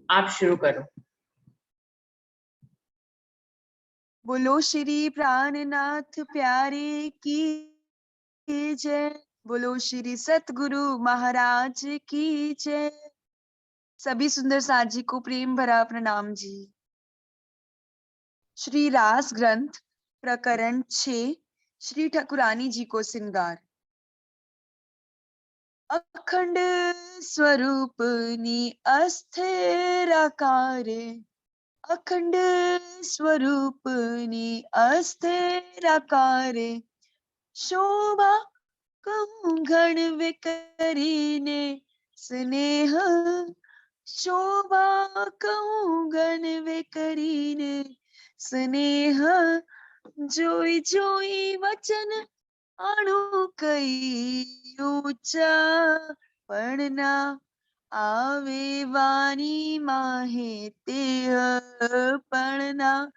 आप शुरू करो। बोलो श्री प्राणनाथ प्यारे की जय। बोलो श्री सतगुरु महाराज की जय। सभी सुंदर साथ जी को प्रेम भरा प्रणाम जी। श्री रास ग्रंथ प्रकरण 6 श्री ठाकुरानी जी को सिंगार। अखंड स्वरूप नि अस्थिर आकार, अखंड स्वरूप नि अस्थिर आकार, शोभा कहूँ घन विकरीने स्नेह, शोभा कहूँ घन विकरीने स्नेह, जोई जोई वचन अणु कई ऊंचा पढ़ना, आवे वाणी माहे तेह पढ़ना,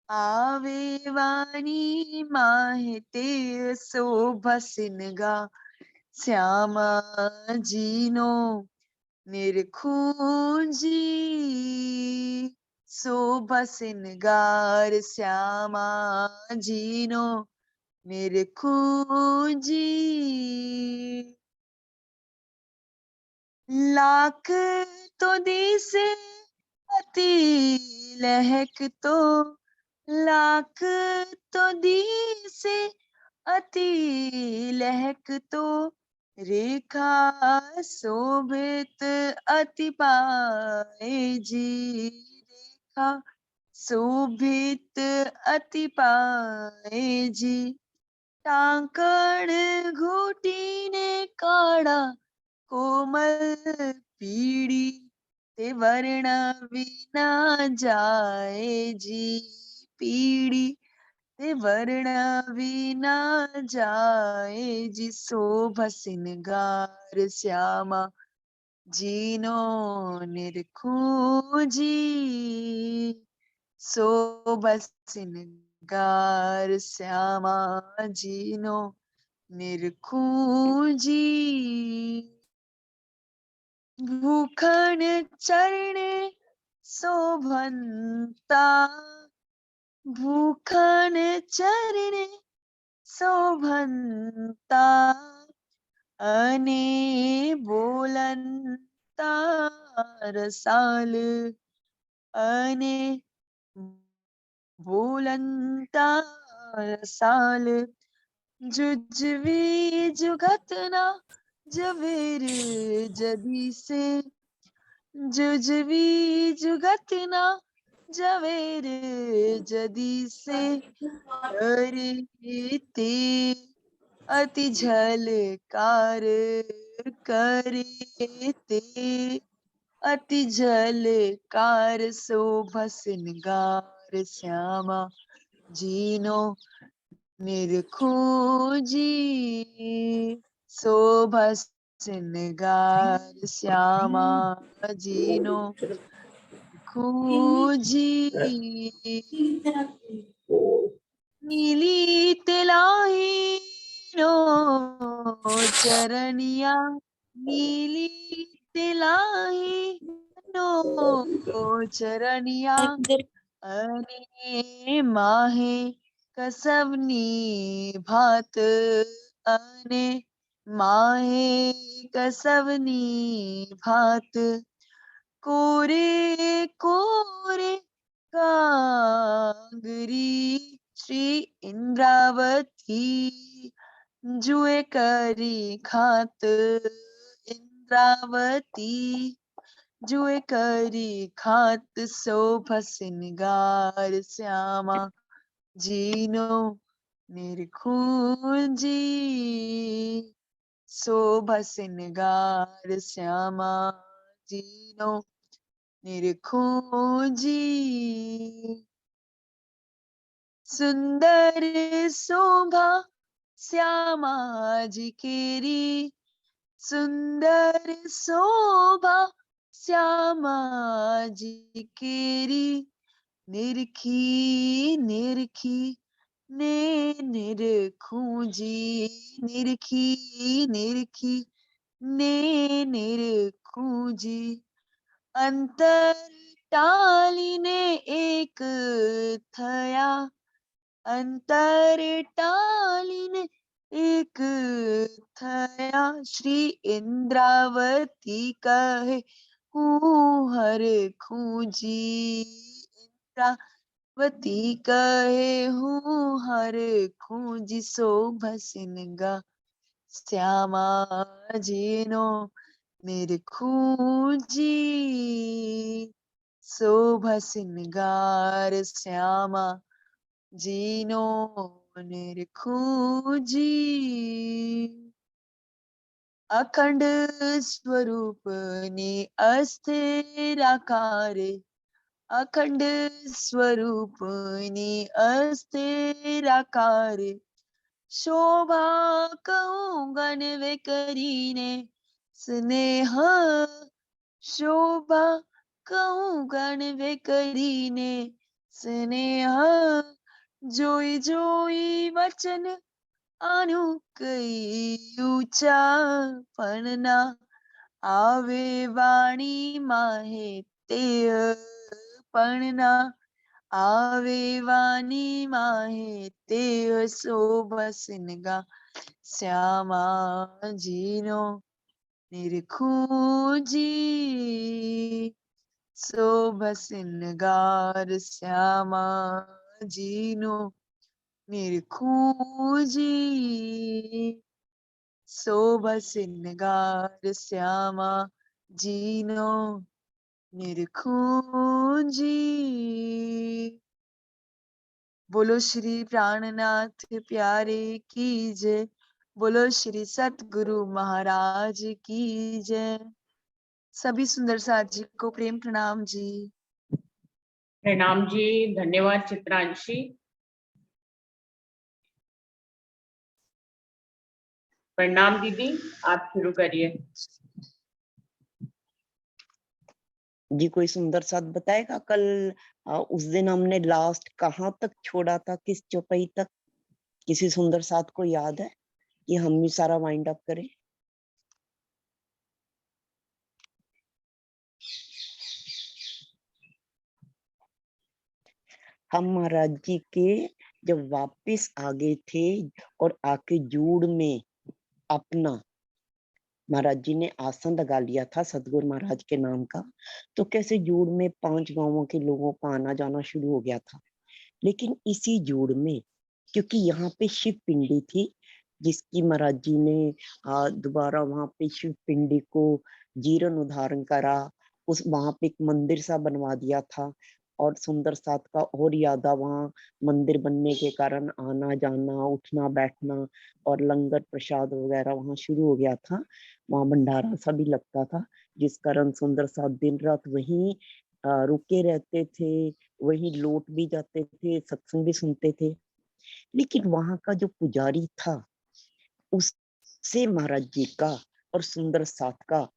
आवे वाणी माहे तेह शोभा सिनगा श्यामा जीनो निरखूंजी, शोभा सिनगार श्यामा जीनो निरखूंजी। लाख तो दिसे अति लहक तो, लाख तो दिसे अति लहक तो, रेखा शोभित अति पाए जी, रेखा शोभित अति पाए जी, टांकण घोटी ने काढ़ा कोमल पीड़ी, ते वर्ण विना जाए जी, पीड़ी ते वर्ण विना जाए जी, शोभा सिनगार श्यामा जीनो निरखूं जी, शोभा सिनगार श्यामा जीनो निरखूं जी। भूखन चरण शोभन्ता, भूखन चरण शोभन्ता, अने बोलन्ता रसाल, अने बोलन्ता रसाल, जुजवी जुगतना जवेर जदी से, जुजवी जुगतना जवेर जदी से, करते अति झलकार, करे ते अति झलकार, शोभा सिनगार श्यामा जीनो निरखूं जी, शोभा सिनगार श्यामा जीनो निरखूं जी। नीली तिलाही नो चरनिया, नीली तिलाही नो चरनिया, अने माहे कसवनी भात, अने माहे कसवनी भात, कोरे कोरे कांगरी श्री इंद्रावती, जुए करी खात इंद्रावती, जुए करी खात, शोभा सिनगार श्यामा जीनो निरखूं जी, शोभा सिनगार श्यामा जीनो निरखूं जी। सुंदर शोभा श्यामा जी केरी, सुंदर शोभा श्यामा जी केरी, निरखी निरखी ने निरखूं जी, निरखी निरखी ने निरखूं जी, અંતર ટાલીને એક થયા, અંતર ટાલીને એક થયા, શ્રી ઇન્દ્રાવતી કહે હું હરખુજી, ઇન્દ્રાવતી કહે હું હરખુજી, શોભસિનગા શ્યામાજીનો નિરખુજી, શોભસિનગાર શ્યામા જીનો નિરખુજી, અખંડ સ્વરૂપની અસ્થિરાકારે, અખંડ સ્વરૂપની અસ્થિરાકારે, શોભા કહું ગણવે કરીને સ્નેહ, શોભા કહું ગણવે કરીને સ્નેહ, જોઈ જોઈ વચન આનું કઈ ઊંચા પણ આવે વાણી માહે તે પણ આવે વાણી માહે તે, શોભસિનગા શ્યામાજીનો નિરખુજી, શોભસિનગાર શ્યામાજીનો નિરખુજી, શોભસિનગાર શ્યામાજીનો નિરખુજી। बोलो श्री प्राणनाथ प्यारे की जय, बोलो श्री सतगुरु महाराज की जय। सभी सुंदर साथ जी को प्रेम प्रणाम जी। प्रणाम जी, धन्यवाद चित्रांशी। प्रणाम दीदी, आप शुरू करिए। जी कोई सुंदर साथ बताएगा? कल उस दिन हमने लास्ट कहाँ तक छोड़ा था, किस चौपाई तक? किसी सुंदर साथ को याद है कि हम भी सारा वाइंड अप करें? हम महाराज जी के जब वापिस आ गए थे और आके जूड़ में अपना महाराज जी ने आसन लगा लिया था सतगुरु महाराज के नाम का, तो कैसे जूड़ में 5 गांवों के लोगों का आना जाना शुरू हो गया था। लेकिन इसी जूड़ में, क्योंकि यहाँ पे शिव पिंडी थी जिसकी महाराज जी ने दोबारा वहां पे शिव पिंडी को जीर्ण उद्धारण करा, उस वहां पे एक मंदिर सा बनवा दिया था और सुंदर साथ का और यादा वहाँ मंदिर बनने के कारण आना जाना उठना बैठना और लंगर प्रसाद वगैरह वहाँ शुरू हो गया था। वहाँ भंडारा सा भी लगता था जिस कारण सुंदर साथ दिन रात वहीं रुके रहते थे, वहीं लौट भी जाते थे, सत्संग भी सुनते थे। लेकिन वहां का जो पुजारी था उससे महाराज जी का और सुंदर साथ का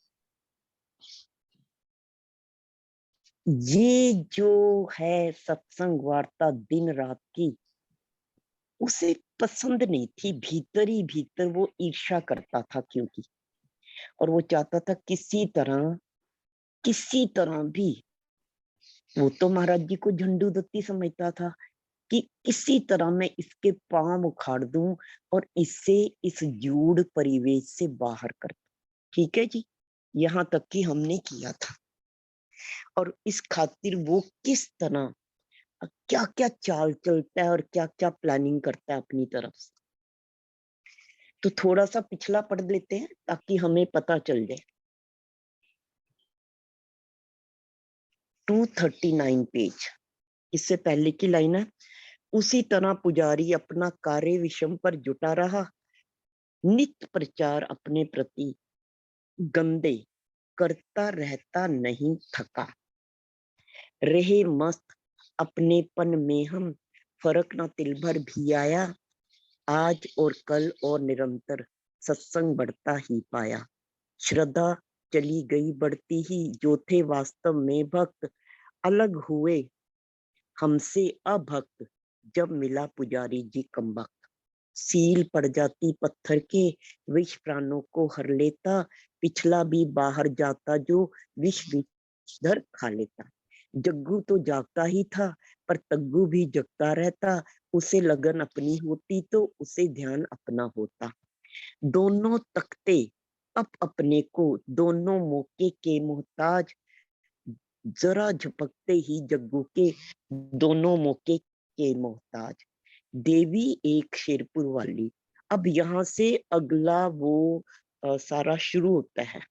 ये जो है सत्संग वार्ता दिन रात की, उसे पसंद नहीं थी। भीतर ही भीतर वो ईर्ष्या करता था क्योंकि, और वो चाहता था किसी तरह भी, वो तो महाराज जी को झंडू दत्ती समझता था कि किसी तरह मैं इसके पांव उखाड़ दूं और इससे इस जूड़ परिवेश से बाहर कर दूं। ठीक है जी, यहाँ तक कि हमने किया था। और इस खातिर वो किस तरह क्या क्या चाल चलता है और क्या क्या प्लानिंग करता है अपनी तरफ से, तो थोड़ा सा पिछला पढ़ लेते हैं ताकि हमें पता चल जाए। 239 पेज, इससे पहले की लाइन है। उसी तरह पुजारी अपना कार्य विषम पर जुटा रहा, नित्य प्रचार अपने प्रति गंदे करता रहता नहीं थका, रहे मस्त अपनेपन में हम, फर्क ना तिल भर भी आया, आज और कल और निरंतर सत्संग बढ़ता ही पाया, श्रद्धा चली गई बढ़ती ही, जो थे वास्तव में भक्त अलग हुए हमसे अभक्त, जब मिला पुजारी जी कम वक्त, सील पड़ जाती पत्थर के विष प्राणों को हर लेता, पिछला भी बाहर जाता जो विष धर खा लेता। जग्गू तो जागता ही था, पर तग्गू भी जगता रहता। उसे लगन अपनी होती तो उसे ध्यान अपना होता। दोनों तकते अपने को, दोनों मौके के मोहताज। जरा झपकते ही जग्गू के दोनों मौके के मोहताज। देवी एक शेरपुर वाली। अब यहाँ से अगला वो सारा शुरू होता है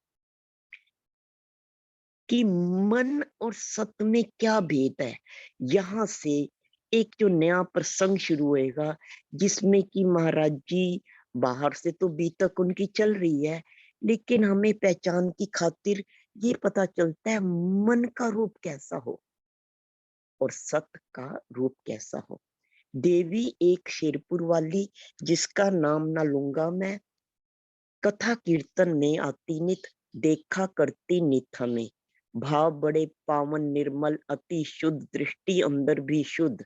कि मन और सत में क्या भेद है। यहाँ से एक जो नया प्रसंग शुरू होएगा, जिसमें कि महाराज जी बाहर से तो बीतक उनकी चल रही है, लेकिन हमें पहचान की खातिर ये पता चलता है मन का रूप कैसा हो और सत का रूप कैसा हो। देवी एक शेरपुर वाली, जिसका नाम ना लूंगा मैं, कथा कीर्तन में आती नित, देखा करती नित हमें। भाव बड़े पावन निर्मल अति शुद्ध, दृष्टि अंदर भी शुद्ध।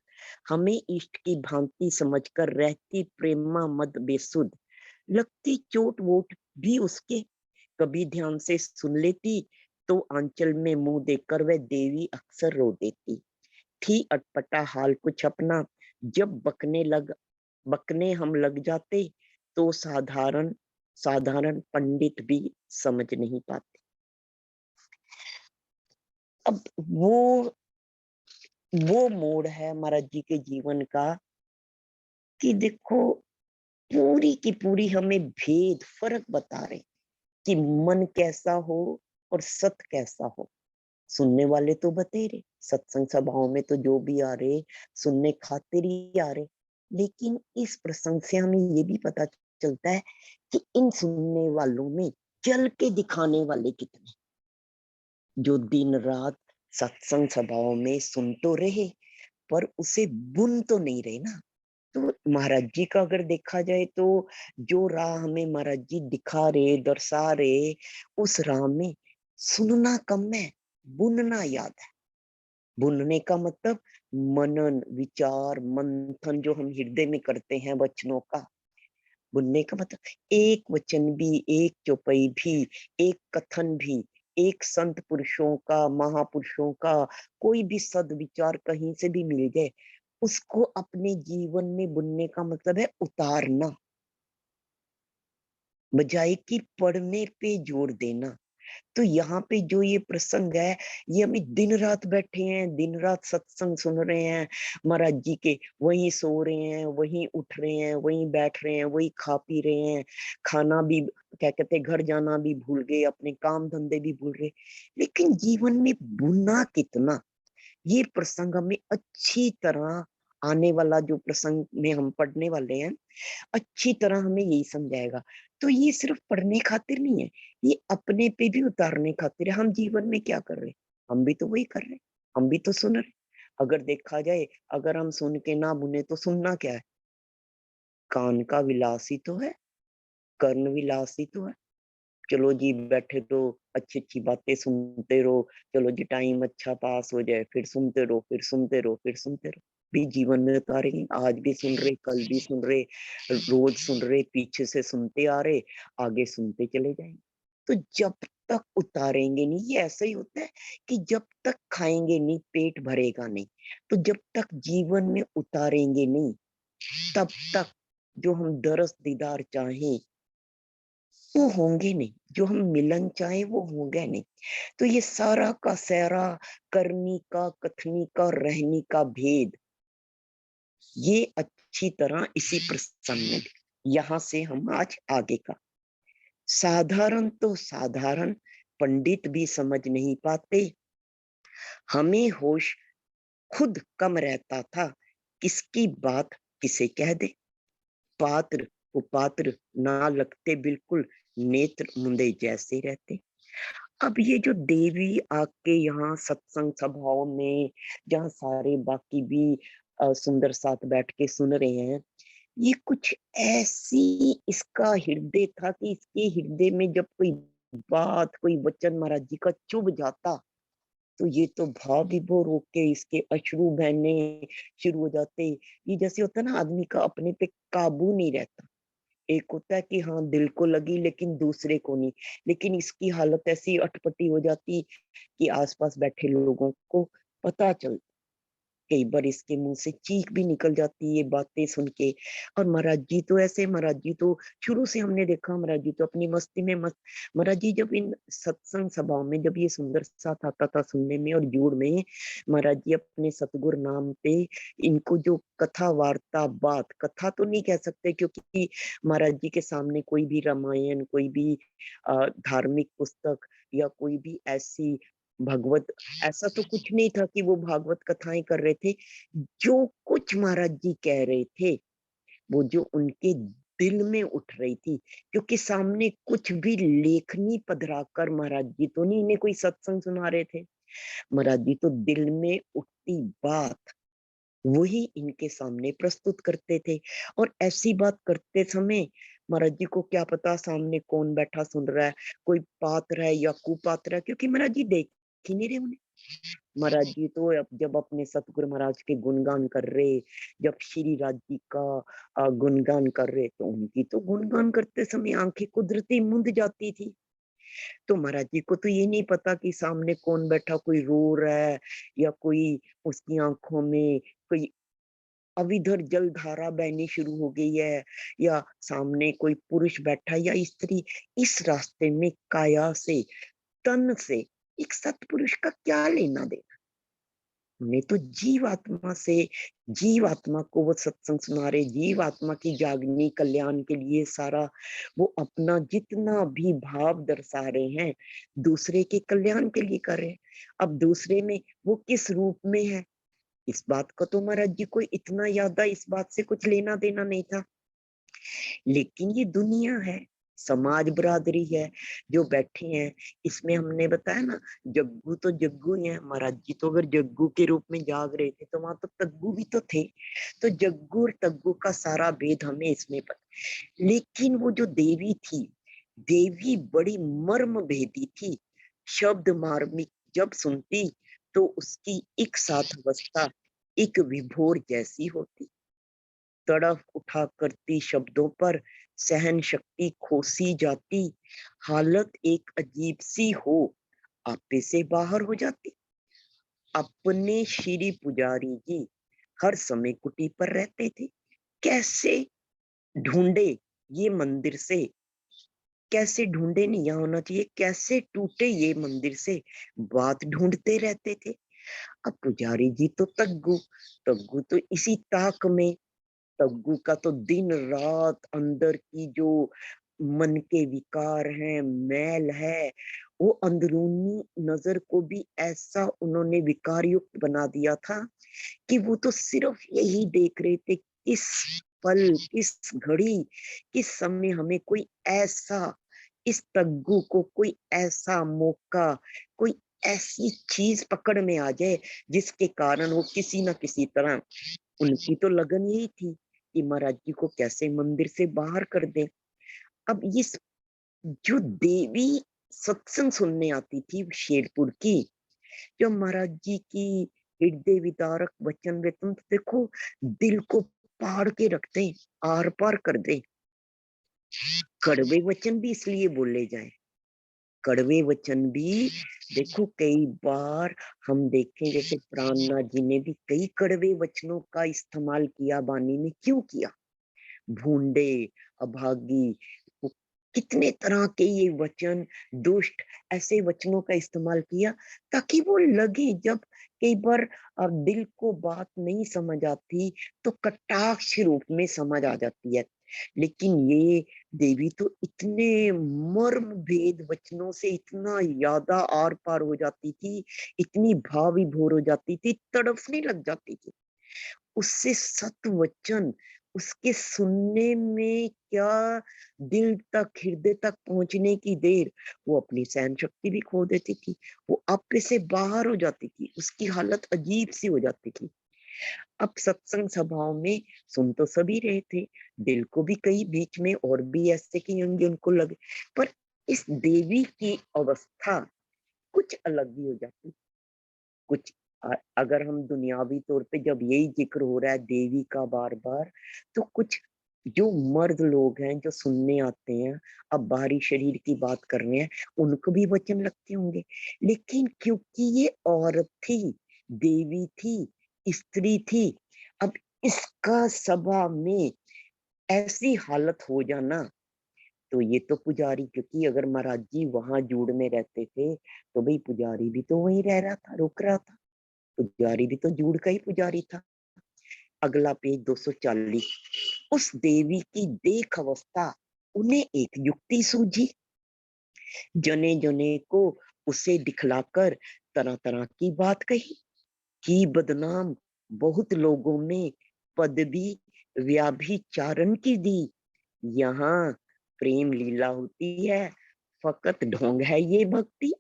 हमें इष्ट की भांति समझकर रहती प्रेमा मद बेसुध। लगती चोट वोट भी उसके, कभी ध्यान से सुन लेती तो आंचल में मुंह देकर वह देवी अक्सर रो देती थी। अटपटा हाल कुछ अपना, जब बकने हम लग जाते तो साधारण साधारण पंडित भी समझ नहीं पाते। अब वो मोड़ है महाराज जी के जीवन का कि देखो, पूरी की पूरी हमें भेद फर्क बता रहे कि मन कैसा हो और सत कैसा हो। सुनने वाले तो बतेरे, सत्संग सभाओं में तो जो भी आ रहे सुनने खातिर ही आ रहे, लेकिन इस प्रसंग से हमें ये भी पता चलता है कि इन सुनने वालों में चल के दिखाने वाले कितने, जो दिन रात सत्संग सभाओं में सुन तो रहे पर उसे बुन तो नहीं रहे ना। तो महाराज जी का अगर देखा जाए तो जो राह हमें महाराज जी दिखा रहे दर्शा रहे, उस राह में सुनना कम है, बुनना याद है। बुनने का मतलब मनन विचार मंथन जो हम हृदय में करते हैं वचनों का। बुनने का मतलब एक वचन भी, एक चौपाई भी, एक कथन भी, एक संत पुरुषों का महापुरुषों का कोई भी सदविचार कहीं से भी मिल जाए, उसको अपने जीवन में बुनने का मतलब है उतारना, बजाय कि पढ़ने पे जोर देना। तो यहाँ पे जो ये प्रसंग है, ये हमें दिन रात बैठे हैं, दिन रात सत्संग सुन रहे हैं महाराज जी के, वहीं सो रहे हैं, वहीं उठ रहे हैं, वहीं बैठ रहे हैं, वहीं खा पी रहे हैं, खाना भी क्या कहते हैं, घर जाना भी भूल गए, अपने काम धंधे भी भूल गए, लेकिन जीवन में बुना कितना, ये प्रसंग हमें अच्छी तरह, आने वाला जो प्रसंग में हम पढ़ने वाले हैं अच्छी तरह हमें यही समझाएगा। तो ये सिर्फ पढ़ने खातिर नहीं है, ये अपने पे भी उतारने खातिर है। हम जीवन में क्या कर रहे हैं, हम भी तो वही कर रहे हैं, हम भी तो सुन रहे। अगर देखा जाए, अगर हम सुन के ना बुने तो सुनना क्या है, कान का विलास ही तो है, कर्ण विलास ही तो है। चलो जी बैठे तो अच्छी अच्छी बातें सुनते रहो, चलो जी टाइम अच्छा पास हो जाए, फिर सुनते रहो, फिर सुनते रहो, फिर सुनते रहो। भी जीवन में उतारेंगे, आज भी सुन रहे, कल भी सुन रहे, रोज सुन रहे, पीछे से सुनते आ रहे, आगे सुनते चले जाएंगे। तो जब तक उतारेंगे नहीं, ये ऐसा ही होता है कि जब तक खाएंगे नहीं पेट भरेगा नहीं। तो जब तक जीवन में उतारेंगे नहीं, तब तक जो हम दरस दीदार चाहें वो होंगे नहीं, जो हम मिलन चाहे वो होंगे नहीं। तो ये सारा का सारा करनी का कथनी का रहनी का भेद, ये अच्छी तरह इसी प्रसंग में। यहां से हम आज आगे का, साधारण तो साधारण पंडित भी समझ नहीं पाते, हमें होश खुद कम रहता था, किसकी बात किसे कह दे। पात्र कुपात्र ना लगते बिल्कुल, नेत्र मुंदे जैसे रहते। अब ये जो देवी आके यहाँ सत्संग सभाओं में, जहाँ सारे बाकी भी सुंदर साथ बैठ के सुन रहे हैं, ये कुछ ऐसी इसका हृदय था कि इसके हृदय में जब कोई बात कोई वचन महाराज जी का चुभ जाता तो ये तो भाव विभोर होके इसके अश्रु बहने शुरू हो जाते। ये जैसे होता है ना, आदमी का अपने पे काबू नहीं रहता, एक होता है कि हाँ दिल को लगी लेकिन दूसरे को नहीं, लेकिन इसकी हालत ऐसी अटपटी हो जाती कि आसपास बैठे लोगों को पता चल, कई बार इसके मुंह से चीख भी निकल जाती है ये बातें सुन के। और महाराज जी तो ऐसे, महाराज जी तो शुरू से हमने देखा, महाराज जी तो अपनी मस्ती में मस्त। महाराज जी जब इन सत्संग सभाओं में जब ये सुंदर साथ आता था सुनने में और जुड़ में, महाराज जी अपने सतगुरु नाम पे इनको जो कथा वार्ता बात, कथा तो नहीं कह सकते क्योंकि महाराज जी के सामने कोई भी रामायण, कोई भी धार्मिक पुस्तक या कोई भी ऐसी भगवत, ऐसा तो कुछ नहीं था कि वो भागवत कथाएं कर रहे थे। जो कुछ महाराज जी कह रहे थे वो जो उनके दिल में उठ रही थी, क्योंकि सामने कुछ भी लेखनी पधरा कर महाराज जी तो नहीं इन्हें कोई सत्संग सुना रहे थे। महाराज जी तो दिल में उठती बात वही इनके सामने प्रस्तुत करते थे। और ऐसी बात करते समय महाराज जी को क्या पता सामने कौन बैठा सुन रहा है, कोई पात्र है या कुपात्र है, क्योंकि महाराज जी देख ही नहीं रहे उन्हें। महाराज जी तो अब जब अपने सतगुरु महाराज के गुणगान कर रहे, जब श्री राज जी का गुणगान कर रहे, तो उनकी तो गुणगान करते समय आंखें कुदरती मूंद जाती थी। तो महाराज जी को तो ये नहीं पता कि सामने कौन बैठा, कोई रो रहा है या कोई उसकी आंखों में कोई अब इधर जलधारा बहनी शुरू हो गई है, या सामने कोई पुरुष बैठा या स्त्री। इस रास्ते में काया से, तन से एक सत्पुरुष का क्या लेना देना। उन्हें तो जीवात्मा से, जीवात्मा को वो सत्संग सुना रहे, जीवात्मा की जागनी कल्याण के लिए सारा वो अपना जितना भी भाव दर्शा रहे हैं दूसरे के कल्याण के लिए कर रहे हैं। अब दूसरे में वो किस रूप में है, इस बात का तो महाराज जी को इतना याद है, इस बात से कुछ लेना देना नहीं था। लेकिन ये दुनिया है, समाज बरादरी है जो बैठे हैं, इसमें हमने बताया ना, जग्गू तो जग्गू ही है। महाराज जी तो अगर जग्गू के रूप में जाग रहे थे तो वहां तो तग्गू भी तो थे। तो जग्गू और तग्गू का सारा भेद हमें इसमें पता। लेकिन वो जो देवी थी, देवी बड़ी मर्म भेदी थी, शब्द मार्मिक जब सुनती तो उसकी एक साथ अवस्था एक विभोर जैसी होती, तड़फ उठा करती शब्दों पर सहन शक्ति खोसी जाती, हालत एक अजीब सी हो आपे से बाहर हो जाती। अपने श्री पुजारी जी हर समय कुटी पर रहते थे, कैसे ढूंढे ये मंदिर से, कैसे ढूंढे नहीं यहाँ होना चाहिए, कैसे टूटे ये मंदिर से, बात ढूंढते रहते थे। अब पुजारी जी तो तग्गू, तग्गू तो इसी ताक में, तग्गू का तो दिन रात अंदर की जो मन के विकार हैं, मैल है, वो अंदरूनी नजर को भी ऐसा उन्होंने विकार युक्त बना दिया था कि वो तो सिर्फ यही देख रहे थे किस पल, किस घड़ी, किस समय हमें कोई ऐसा, इस तग्गू को कोई ऐसा मौका, कोई ऐसी चीज पकड़ में आ जाए जिसके कारण वो किसी ना किसी तरह, उनकी तो लगन यही थी कि महाराज जी को कैसे मंदिर से बाहर कर दे। अब ये जो देवी सत्संग सुनने आती थी शेरपुर की, जो महाराज जी की हृदय विदारक वचन वे, तुम तो देखो दिल को पार के रखते, आर पार कर दे। कड़वे वचन भी इसलिए बोले जाए, कड़वे वचन भी देखो कई बार हम देखें, जैसे प्राणनाथ जी ने भी कई कड़वे वचनों का इस्तेमाल किया वाणी में, क्यों किया, भूंडे, अभागी, वो कितने तरह के ये वचन, दुष्ट, ऐसे वचनों का इस्तेमाल किया ताकि वो लगे, जब कई बार दिल को बात नहीं समझ आती तो कटाक्ष रूप में समझ आ जाती है। लेकिन ये देवी तो इतने मर्म भेद वचनों से इतना ज्यादा आर पार हो जाती थी, इतनी भाव विभोर हो जाती थी, तड़फने लग जाती थी उससे। सत वचन उसके सुनने में क्या, दिल तक, हृदय तक पहुंचने की देर, वो अपनी सहन शक्ति भी खो देती थी, वो आपे से बाहर हो जाती थी, उसकी हालत अजीब सी हो जाती थी। अब सत्संग सभाओं में सुन तो सभी रहे थे, दिल को भी कई बीच में और भी ऐसे कि होंगे उनको लगे, पर इस देवी की अवस्था कुछ अलग ही हो जाती। कुछ अगर हम दुनियावी तौर पे जब यही जिक्र हो रहा है देवी का बार बार, तो कुछ जो मर्द लोग हैं जो सुनने आते हैं, अब बाहरी शरीर की बात कर रहे हैं, उनको भी वचन लगते होंगे, लेकिन क्योंकि ये औरत थी, देवी थी, स्त्री थी, अब इसका सभा में ऐसी हालत हो जाना, तो ये तो पुजारी, क्योंकि अगर महाराज जी वहां जूड़ में रहते थे तो भाई पुजारी भी तो वहीं रह रहा था, रुक रहा था, पुजारी भी तो जूड़ का ही पुजारी था। अगला पेज 240। उस देवी की देख अवस्था उन्हें एक युक्ति सूझी, जने जने को उसे दिखलाकर तरह तरह की बात कही कि बदनाम बहुत लोगों में पदवी व्याभिचारण की दी, यहाँ प्रेम लीला होती है, फकत ढोंग है ये भक्ति,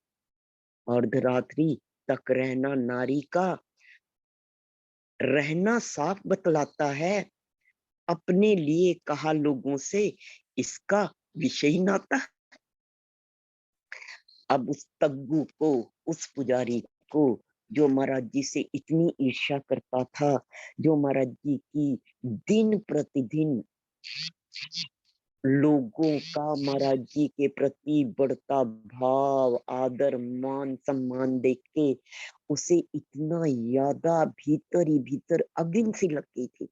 अर्धरात्रि तक रहना नारी का रहना साफ बतलाता है, अपने लिए कहा लोगों से इसका विषय नाता। अब उस तग्गू को, उस पुजारी को, जो महाराज जी से इतनी ईर्ष्या करता था, जो महाराज जी की दिन प्रतिदिन लोगों का महाराज जी के प्रति बढ़ता भाव, आदर, मान, सम्मान देख के उसे इतना ज्यादा भीतर ही भीतर अगिन सी लग गई थी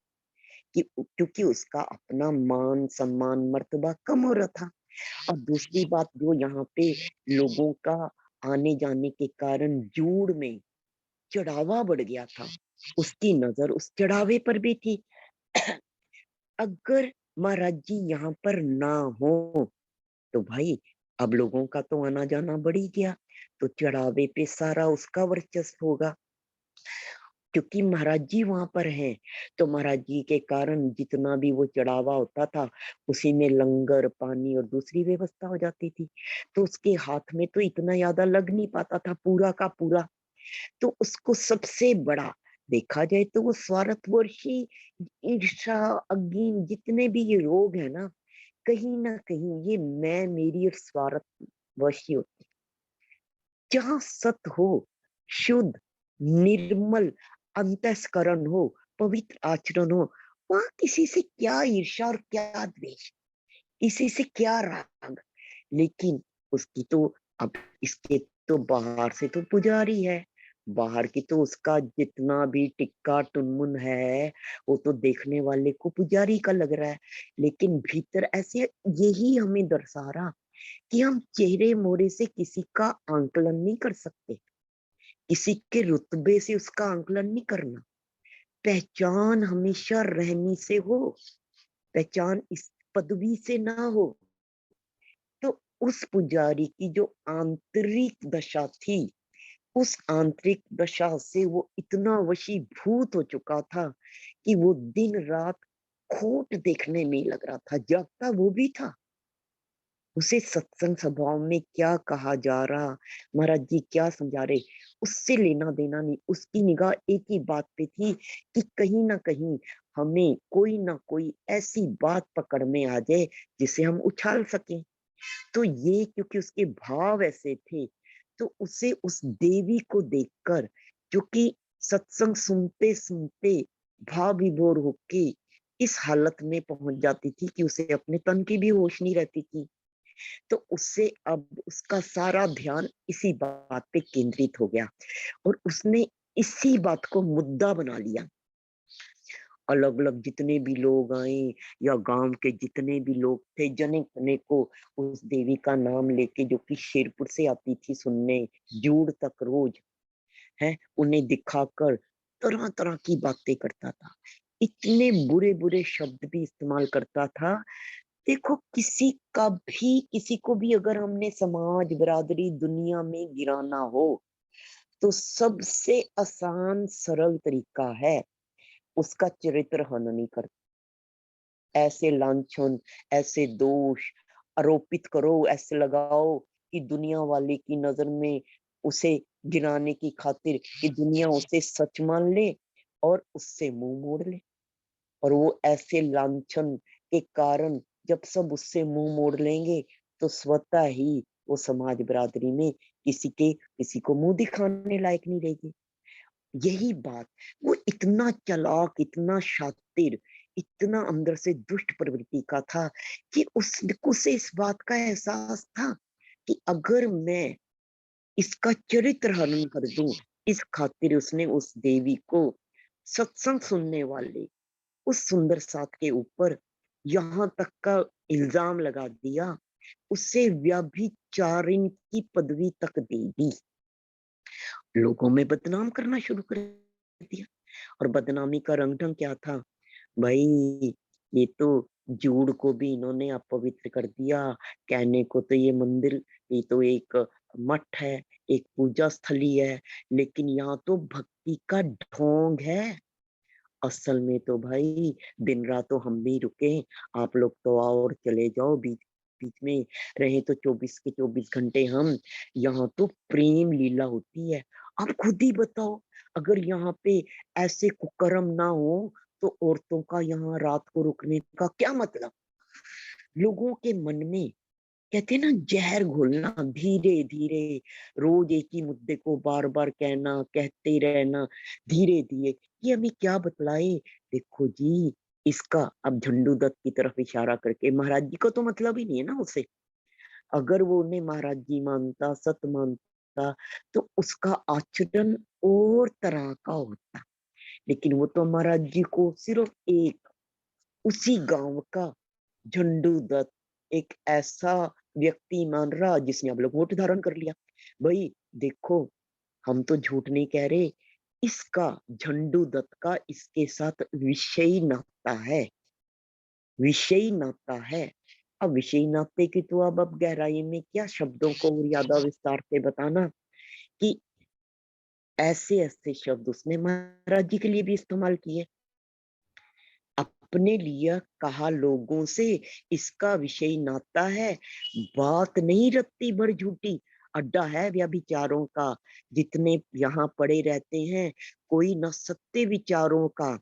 कि क्योंकि उसका अपना मान, सम्मान, मर्तबा कम हो रहा था। और दूसरी बात जो यहाँ पे लोगों का आने जाने के कारण जूड़ में चढ़ावा बढ़ गया था, उसकी नजर उस चढ़ावे पर भी थी। अगर महाराज जी यहाँ पर ना हो तो भाई अब लोगों का तो आना जाना बढ़ ही गया, तो चढ़ावे पे सारा उसका वर्चस्व होगा, क्योंकि महाराज जी वहां पर हैं। तो महाराज जी के कारण जितना भी वो चढ़ावा होता था उसी में लंगर, पानी और दूसरी व्यवस्था हो जाती थी, तो उसके हाथ में तो इतना ज्यादा लग नहीं पाता था पूरा का पूरा। तो उसको सबसे बड़ा देखा जाए तो वो स्वार्थवर्षी, ईर्ष्या, अज्ञान, जितने भी ये रोग है ना कहीं ये मैं मेरी और स्वार्थवशी होती। जहाँ सत हो, शुद्ध, निर्मल अंतस्करण हो, पवित्र आचरण हो, वहां किसी से क्या ईर्ष्या और क्या द्वेष, किसी से क्या राग। लेकिन उसकी तो अब इसके तो बाहर से तो पुजारी है, बाहर की तो उसका जितना भी टिक्का टुनमुन है वो तो देखने वाले को पुजारी का लग रहा है, लेकिन भीतर ऐसे यही हमें दर्शा रहा कि हम चेहरे मोहरे से किसी का आंकलन नहीं कर सकते, किसी के रुतबे से उसका आंकलन नहीं करना। पहचान हमेशा रहनी से हो, पहचान इस पदवी से ना हो। तो उस पुजारी की जो आंतरिक दशा थी, उस आंतरिक दशा से वो इतना वशीभूत हो चुका था कि वो दिन रात खोट देखने में लग रहा था, जागता वो भी था। उसे सत्संग सभाओं में क्या कहा जा रहा, महाराज जी क्या समझा रहे, उससे लेना देना नहीं। उसकी निगाह एक ही बात पे थी कि कहीं ना कहीं हमें कोई ना कोई ऐसी बात पकड़ में आ जाए जिसे हम उछाल सकें। तो ये क्योंकि उसके भाव ऐसे थे, तो उसे उस देवी को देखकर, जो कि सत्संग सुनते सुनते भाव विभोर होके इस हालत में पहुंच जाती थी कि उसे अपने तन की भी होश नहीं रहती थी, तो उससे अब उसका सारा ध्यान इसी बात पे केंद्रित हो गया और उसने इसी बात को मुद्दा बना लिया। अलग अलग जितने भी लोग आए या गांव के जितने भी लोग थे, जने तने को उस देवी का नाम लेके, जो कि शेरपुर से आती थी सुनने जूड़ तक रोज, है उन्हें दिखाकर तरह तरह की बातें करता था, इतने बुरे बुरे शब्द भी इस्तेमाल करता था। देखो किसी को भी अगर हमने समाज, बिरादरी, दुनिया में गिराना हो तो सबसे आसान सरल तरीका है उसका चरित्र हनन कर, ऐसे लांछन, ऐसे दोष आरोपित करो, ऐसे लगाओ कि दुनिया वाले की नजर में उसे गिराने की खातिर कि दुनिया उसे सच मान ले और उससे मुंह मोड़ ले। और वो ऐसे लांछन के कारण जब सब उससे मुंह मोड़ लेंगे तो स्वतः ही वो समाज बिरादरी में किसी को मुंह दिखाने लायक नहीं रहेगी। यही बात, वो इतना चालाक, इतना शातिर, इतना अंदर से दुष्ट प्रवृत्ति का था कि उसे इस बात का एहसास था कि अगर मैं इसका चरित्र हनन कर दूं, इस खातिर उसने उस देवी को सत्संग सुनने वाले उस सुंदर साथ के ऊपर यहाँ तक का इल्जाम लगा दिया, उसे व्यभिचारिणी की पदवी तक दे दी, लोगों में बदनाम करना शुरू कर दिया। और बदनामी का रंग ढंग क्या था भाई, ये तो जूड़ को भी इन्होंने अपवित्र कर दिया, कहने को तो ये मंदिर, ये तो एक मठ है, एक पूजा स्थली है, लेकिन यहाँ तो भक्ति का ढोंग है। असल में तो भाई दिन रात तो हम भी रुके, आप लोग तो आओ और चले जाओ, बीच बीच में रहे तो 24 के 24 घंटे हम, यहाँ तो प्रेम लीला होती है। आप खुद ही बताओ, अगर यहाँ पे ऐसे कुकर्म ना हो तो औरतों का यहाँ रात को रुकने का क्या मतलब। लोगों के मन में कहते हैं ना जहर घोलना, धीरे धीरे रोज एक ही मुद्दे को बार बार कहना, कहते रहना, धीरे धीरे ये हमें क्या बतलाए। देखो जी, इसका अब झंडू दत्त की तरफ इशारा करके, महाराज जी को तो मतलब ही नहीं है ना उसे, अगर वो उन्हें महाराज जी मानता, सत मानता, तो उसका आचरण और तरह का होता। लेकिन वो तो महाराज जी को सिर्फ एक उसी गांव का झंडू दत्त एक ऐसा व्यक्ति मान रहा जिसने अब लोग वोट धारण कर लिया। भाई देखो, हम तो झूठ नहीं कह रहे, इसका झंडू दत्त का इसके साथ विषयी नाता है, विषयी नाता है। अब विषयी नाते की तो अब गहराई में क्या शब्दों को और ज्यादा विस्तार से बताना, कि ऐसे ऐसे शब्द उसने महाराज जी के लिए भी इस्तेमाल किए, अपने लिए कहा लोगों से, इसका विषय नाता है, बात नहीं रत्ती भर झूठी, अड्डा है व्यभिचारों का, जितने यहाँ पड़े रहते हैं कोई न सत्य विचारों का।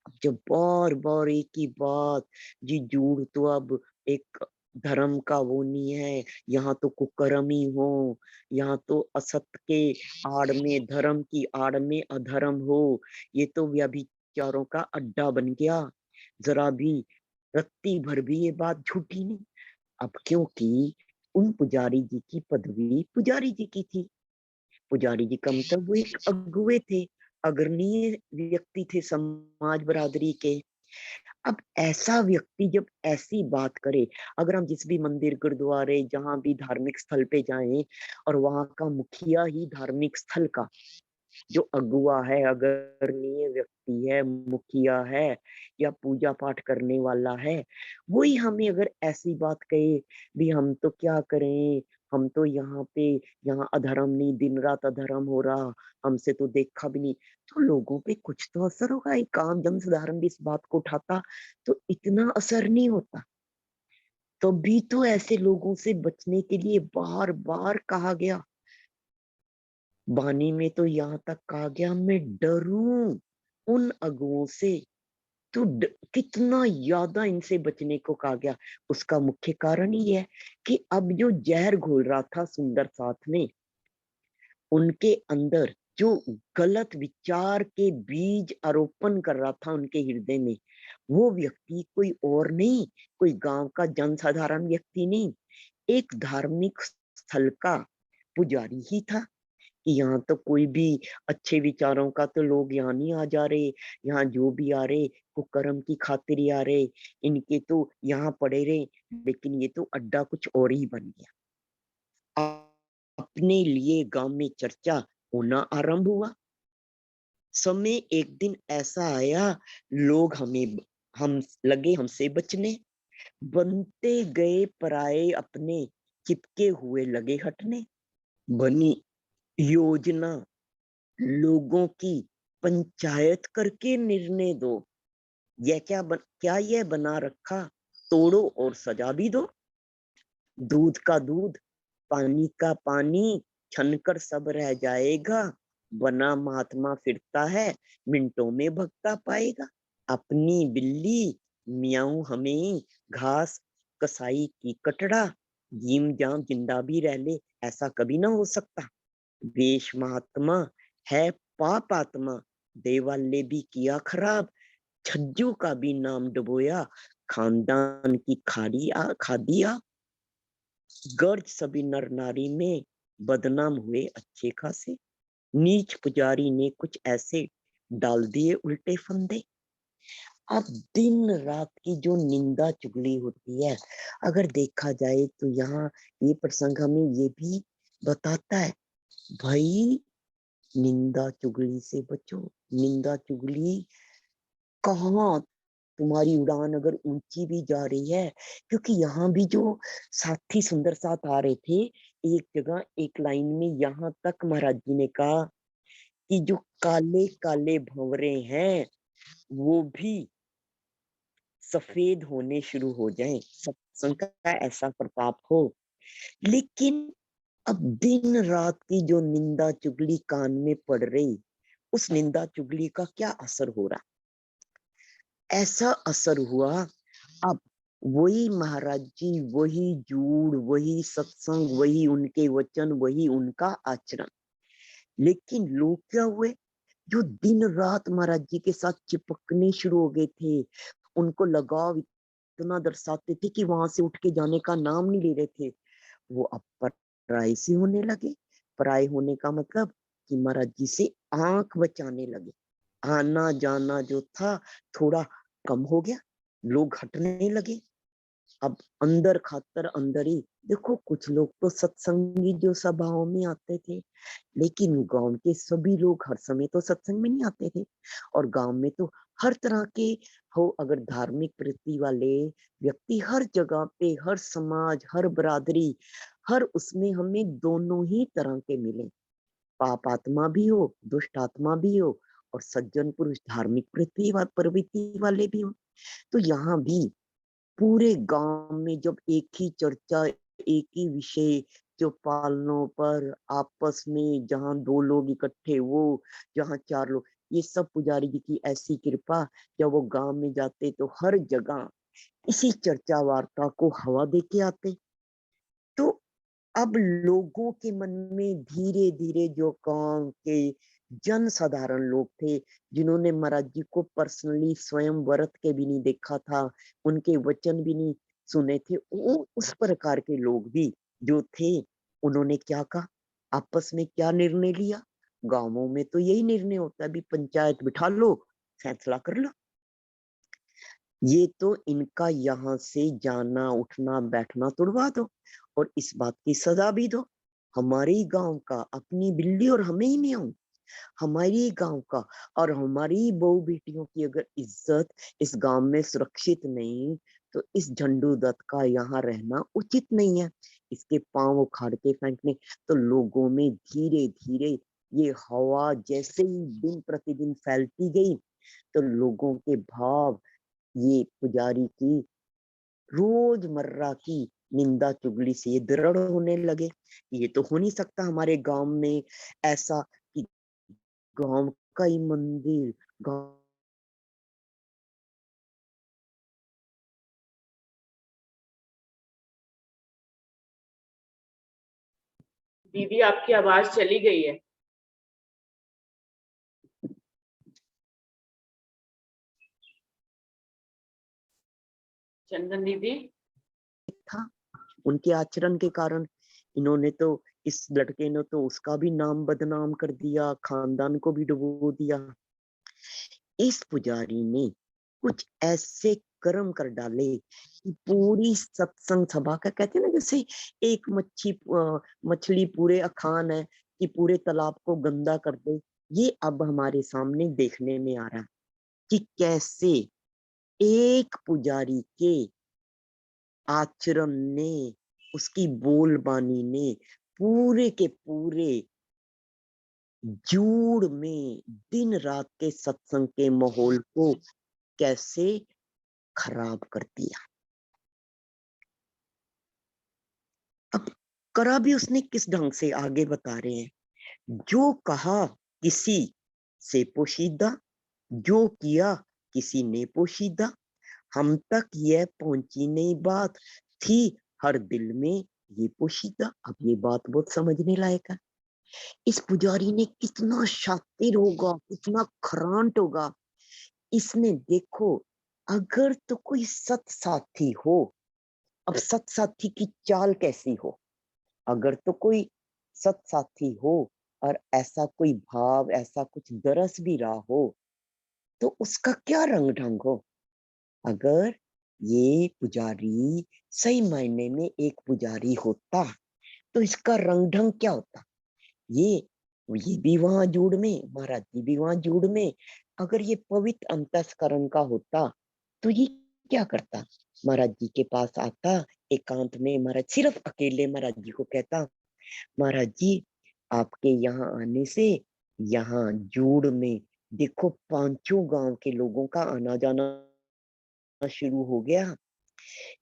अब जब बार बार एक ही बात, जी जूड़ तो अब एक धर्म का वो नहीं है, यहाँ तो कुकर्म ही हो, यहाँ तो असत्य के आड़ में, धर्म की आड़ में अधर्म हो, ये तो व्यभिचारों का अड्डा बन गया। जरा भी रत्ती भर भी ये बात झूठी नहीं। अब क्योंकि उन पुजारी जी की पदवी पुजारी जी की थी, पुजारी जी का मतलब वो एक अगुवे थे, अग्रणीय व्यक्ति थे समाज बरादरी के। अब ऐसा व्यक्ति जब ऐसी बात करे, अगर हम जिस भी मंदिर गुरुद्वारे जहां भी धार्मिक स्थल पे जाएं और वहां का मुखिया ही धार्मिक स्थल का जो अगुवा है, अग्रणीय व्यक्ति है, मुखिया है या पूजा पाठ करने वाला है, वही हमें अगर ऐसी बात कहे भी हम तो क्या करें, हम तो यहाँ पे, यहाँ अधर्म नहीं, दिन रात अधर्म हो रहा, हमसे तो देखा भी नहीं, तो लोगों पे कुछ तो असर होगा। एक आम जन साधारण भी इस बात को उठाता तो इतना असर नहीं होता। तो भी तो ऐसे लोगों से बचने के लिए बार बार कहा गया, वाणी में तो यहाँ तक कहा गया मैं डरूं उन अगुओं से, तो कितना ज्यादा इनसे बचने को कहा गया। उसका मुख्य कारण ही है कि अब जो जहर घोल रहा था सुंदर साथ में, उनके अंदर जो गलत विचार के बीज आरोपण कर रहा था उनके हृदय में, वो व्यक्ति कोई और नहीं, कोई गांव का जनसाधारण व्यक्ति नहीं, एक धार्मिक स्थल का पुजारी ही था। कि यहाँ तो कोई भी अच्छे विचारों का तो लोग यहाँ नहीं आ जा रहे, यहाँ जो भी आ रहे कुकर्म की खातिर ही आ रहे, इनके तो यहाँ पड़े रहे, लेकिन ये तो अड्डा कुछ और ही बन गया। अपने लिए गांव में चर्चा होना आरंभ हुआ। समय एक दिन ऐसा आया, लोग हम लगे हमसे बचने, बनते गए पराये अपने, चिपके हुए लगे हटने। बनी योजना लोगों की, पंचायत करके निर्णय दो, यह क्या यह बना रखा, तोड़ो और सजा भी दो। दूध का दूध, पानी का पानी, छनकर सब रह जाएगा, बना महात्मा फिरता है, मिनटों में भगता पाएगा। अपनी बिल्ली म्याऊं हमें, घास कसाई की कटड़ा, जीम जाम जिंदा भी रह ले, ऐसा कभी ना हो सकता। वेश महात्मा है पाप आत्मा, देवालय भी किया खराब, छज्जू का भी नाम डुबोया, खानदान की खादिया, गर्ज सभी नर नारी में, बदनाम हुए अच्छे खासे, नीच पुजारी ने कुछ ऐसे डाल दिए उल्टे फंदे। अब दिन रात की जो निंदा चुगली होती है, अगर देखा जाए तो यहाँ ये प्रसंग हमें ये भी बताता है, भाई निंदा चुगली से बचो। निंदा चुगली कहाँ, तुम्हारी उड़ान अगर ऊंची भी जा रही है, क्योंकि यहाँ भी जो साथी सुंदर साथ आ रहे थे, एक जगह एक लाइन में यहाँ तक महाराज जी ने कहा कि जो काले काले भंवरे हैं वो भी सफेद होने शुरू हो जाएं, सत्संग का ऐसा प्रताप हो। लेकिन अब दिन रात की जो निंदा चुगली कान में पड़ रही, उस निंदा चुगली का क्या असर हो रहा? ऐसा असर हुआ, अब वही महाराज जी, वही जूड़, वही सत्संग, वही उनके वचन, वही उनका आचरण। लेकिन लोग क्या हुए, जो दिन रात महाराज जी के साथ चिपकने शुरू हो गए थे, उनको लगाव इतना दर्शाते थे कि वहां से उठ के जाने का नाम नहीं ले रहे थे, वो अब पराये से होने लगे। पराये होने का मतलब कि महाराज जी से आंख बचाने लगे। आना जाना जो था थोड़ा कम हो गया, लोग हटने लगे। अब अंदर खातर अंदर ही देखो, कुछ लोग तो सत्संगी जो सभाओं में आते थे, लेकिन गांव के सभी लोग हर समय तो सत्संग में नहीं आते थे। और गांव में तो हर तरह के हो, अगर धार्मिक वृत्ति वाले व्यक्ति हर जगह पे, हर समाज, हर बरादरी, हर उसमें हमें दोनों ही तरह के मिले। पाप आत्मा भी हो, दुष्ट आत्मा भी हो, और सज्जन पुरुष धार्मिक प्रवृत्ति वाले भी हो। तो यहाँ भी पूरे गांव में जब एक ही चर्चा, एक ही विषय, जो पालनों पर आपस में जहाँ दो लोग इकट्ठे, वो जहाँ चार लोग, ये सब पुजारी जी की ऐसी कृपा, जब वो गांव में जाते तो हर जगह इसी चर्चा वार्ता को हवा दे के आते। तो अब लोगों के मन में धीरे धीरे जो गांव के जन साधारण लोग थे, जिन्होंने महाराज जी को पर्सनली स्वयं व्रत के भी नहीं देखा था, उनके वचन भी नहीं सुने थे, वो उस प्रकार के लोग भी जो थे, उन्होंने क्या कहा, आपस में क्या निर्णय लिया। गांवों में तो यही निर्णय होता है, अभी पंचायत बिठा लो, फैसला कर लो। ये तो इनका यहाँ से जाना उठना बैठना तुड़वा दो, और इस बात की सजा भी दो। हमारे ही गांव का, अपनी बिल्ली और हमें ही नहीं आऊं, हमारी ही गांव का और हमारी बहू बेटियों की अगर इज्जत इस गांव में सुरक्षित नहीं, तो इस झंडू दत्त का यहाँ रहना उचित नहीं है। इसके पांव उखाड़ के फेंकने। तो लोगों में धीरे धीरे ये हवा जैसे ही दिन प्रतिदिन फैलती गई, तो लोगों के भाव ये पुजारी की रोजमर्रा की निंदा चुगली से ये दृढ़ होने लगे। ये तो हो नहीं सकता हमारे गांव में ऐसा कि गांव का ही मंदिर, गांव दीदी आपकी आवाज चली गई है। चंदन दीदी। था। उनके आचरण के कारण इन्होंने तो, इस लड़के ने तो उसका भी नाम बदनाम कर दिया, खानदान को भी डुबो दिया। इस पुजारी ने कुछ ऐसे कर्म कर डाले कि पूरी सत्संग सभा का, कहते हैं ना जैसे एक मछली पूरे अखान है कि पूरे तालाब को गंदा कर दे, ये अब हमारे सामने देखने में आ रहा है कि कैसे एक पुजारी के आचरण ने, उसकी बोलबानी ने पूरे के पूरे जूड़ में दिन रात के सत्संग के माहौल को कैसे खराब कर दिया। अब करा भी उसने किस ढंग से, आगे बता रहे हैं, जो कहा किसी से पोशीदा, जो किया किसी ने पोशीदा, हम तक यह पहुंची नहीं बात, थी हर दिल में ये पोशीदा। अब ये बात बहुत समझने लायक है। इस पुजारी ने कितना शातिर होगा, कितना खरांट होगा इसने देखो, अगर तो कोई सत साथी हो, अब सत साथी की चाल कैसी हो, अगर तो कोई सत साथी हो और ऐसा कोई भाव, ऐसा कुछ दरस भी रहा हो, तो उसका क्या रंग ढंग हो। अगर ये पुजारी सही मायने में एक पुजारी होता, तो इसका रंग ढंग क्या होता। ये ये भी वहां जूड़ में, महाराज जी भी वहां जूड़ में। अगर ये पवित्र अंतस्करण का होता, तो ये क्या करता, महाराज जी के पास आता एकांत में, महाराज सिर्फ अकेले महाराज जी को कहता, महाराज जी आपके यहाँ आने से यहाँ जूड़ में देखो पांचों गांव के लोगों का आना जाना शुरू हो गया।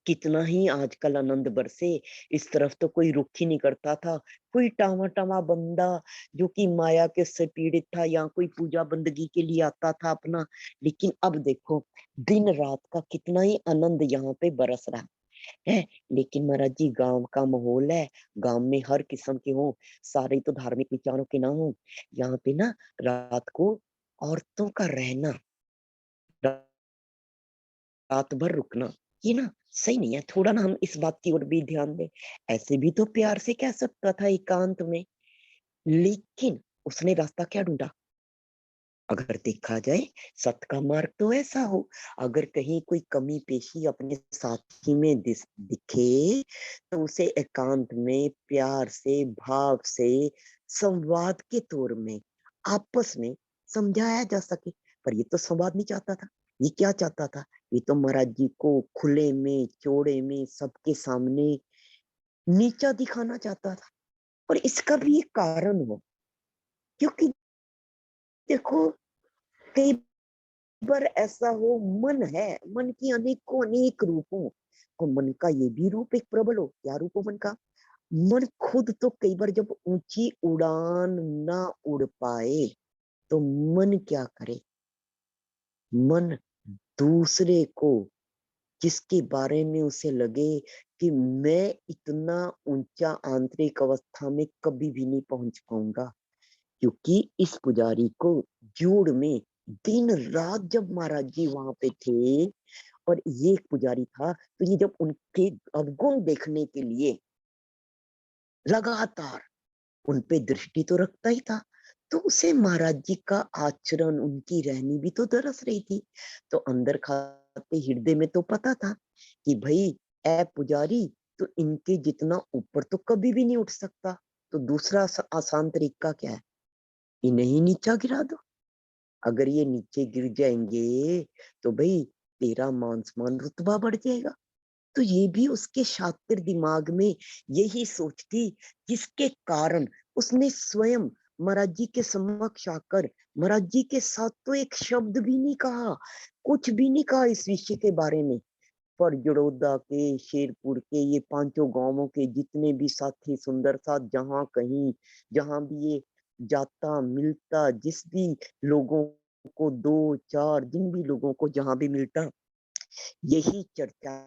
कितना ही आजकल आनंद बरसे, इस तरफ तो कोई रुख ही नहीं करता था। कोई टावा टावा बंदा जो कि माया के से पीड़ित था, या कोई पूजा बंदगी के लिए आता था अपना। लेकिन अब देखो दिन रात का कितना ही आनंद यहाँ पे बरस रहा है। लेकिन महाराज जी गांव का माहौल है, गांव में हर किस्म के हो, सारे तो धार्मिक विचारों के ना हो। यहाँ पे ना रात को औरतों का रहना, रात भर रुकना, ये ना सही नहीं है। थोड़ा ना हम इस बात की ओर भी ध्यान दें। ऐसे भी तो प्यार से कह सकता था एकांत में, लेकिन उसने रास्ता क्या ढूंढा। अगर देखा जाए सत का मार्ग तो ऐसा हो, अगर कहीं कोई कमी पेशी अपने साथी में दिखे, तो उसे एकांत में प्यार से भाव से संवाद के तौर में आपस में समझाया जा सके। पर ये तो संवाद नहीं चाहता था। ये क्या चाहता था, ये तो महाराज जी को खुले में चौड़े में सबके सामने नीचा दिखाना चाहता था। और इसका भी एक कारण हो, क्योंकि देखो कई पर ऐसा हो, मन है, मन की अनेकों अनेक रूपों, और मन का ये भी रूप एक प्रबल हो। क्या रूप हो मन का, मन खुद तो कई बार जब ऊंची उड़ान ना उड़ पाए, तो मन क्या करे, मन दूसरे को, जिसके बारे में उसे लगे कि मैं इतना ऊंचा आंतरिक अवस्था में कभी भी नहीं पहुंच पाऊंगा। क्योंकि इस पुजारी को जूड़ में दिन रात जब महाराज जी वहां पे थे, और ये एक पुजारी था, तो ये जब उनके अवगुण देखने के लिए लगातार उन पे दृष्टि तो रखता ही था, तो उसे महाराज जी का आचरण, उनकी रहनी भी तो तरस रही थी। तो अंदर खाते हृदय में तो पता था कि भाई ए पुजारी, तो इनके जितना ऊपर तो कभी भी नहीं उठ सकता। तो दूसरा आसान तरीका क्या है, इन्हें ही नीचा गिरा दो। अगर ये नीचे गिर जाएंगे, तो भाई तेरा मान सम्मान रुतबा बढ़ जाएगा। तो ये भी उसके शातिर दिमाग में यही सोच थी, जिसके कारण उसने स्वयं महाराज जी के समक्ष आकर महाराज जी के साथ तो एक शब्द भी नहीं कहा, कुछ भी नहीं कहा इस विषय के बारे में। पर जड़ौदा के, शेरपुर के, ये पांचों गांवों के जितने भी साथी सुंदर साथ, जहां कहीं जहां भी ये जाता मिलता, जिस भी लोगों को, दो चार जिन भी लोगों को जहां भी मिलता, यही चर्चा